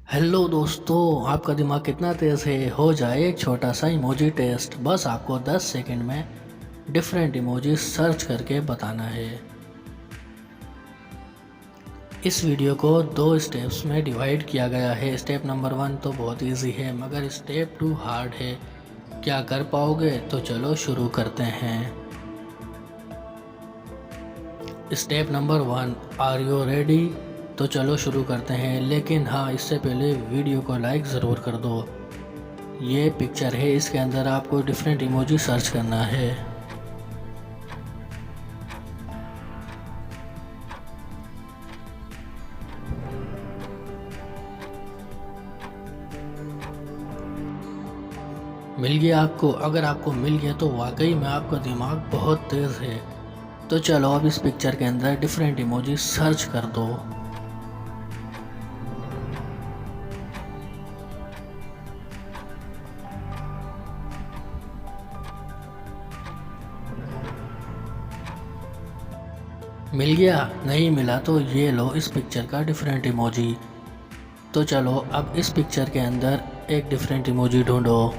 Hello दोस्तों, आपका दिमाग कितना तेज़ है। हो जाए एक छोटा सा इमोजी टेस्ट। बस आपको 10 सेकंड में डिफरेंट इमोजी सर्च करके बताना है। इस वीडियो को 2 स्टेप्स में डिवाइड किया गया है। स्टेप नंबर 1 तो बहुत इजी है, मगर स्टेप 2 हार्ड है। क्या कर पाओगे? तो चलो शुरू करते हैं। Step number 1, are you ready? तो चलो शुरू करते हैं। लेकिन हाँ, इससे पहले वीडियो को लाइक ज़रूर कर दो। ये पिक्चर है, इसके अंदर आपको डिफरेंट इमोजी सर्च करना है। मिल गया आपको? अगर आपको मिल गया तो वाकई में आपका दिमाग बहुत तेज़ है। तो चलो अब इस पिक्चर के अंदर डिफरेंट इमोजी सर्च कर दो। मिल गया? नहीं मिला तो ये लो इस पिक्चर का डिफरेंट इमोजी। तो चलो अब इस पिक्चर के अंदर एक डिफरेंट इमोजी ढूंढो।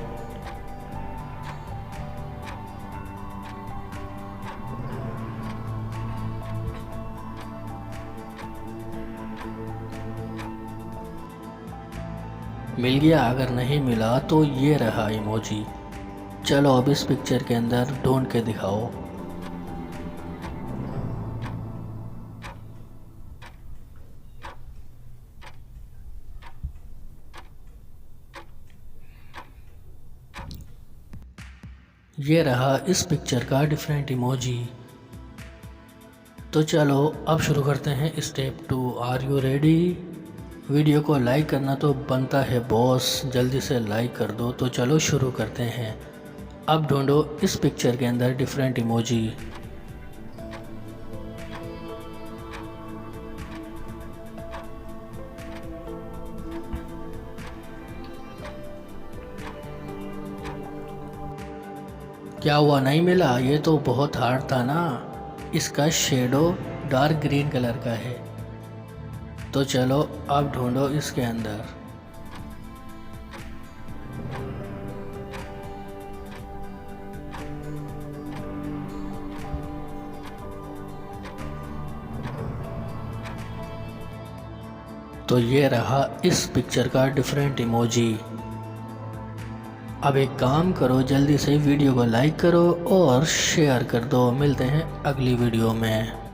मिल गया? अगर नहीं मिला तो ये रहा इमोजी। चलो अब इस पिक्चर के अंदर ढूंढ के दिखाओ। ये रहा इस पिक्चर का डिफरेंट इमोजी। तो चलो अब शुरू करते हैं step 2। Are you ready? Video को लाइक करना तो बनता है बॉस, जल्दी से लाइक कर दो। तो चलो शुरू करते हैं। अब ढूंढो इस पिक्चर के अंदर डिफरेंट इमोजी। क्या हुआ, नहीं मिला? ये तो बहुत हार्ड था ना। इसका शेडो डार्क ग्रीन कलर का है। तो चलो अब ढूंढो इसके अंदर। तो ये रहा इस पिक्चर का डिफरेंट इमोजी। अब एक काम करो, जल्दी से वीडियो को लाइक करो और शेयर कर दो। मिलते हैं अगली वीडियो में।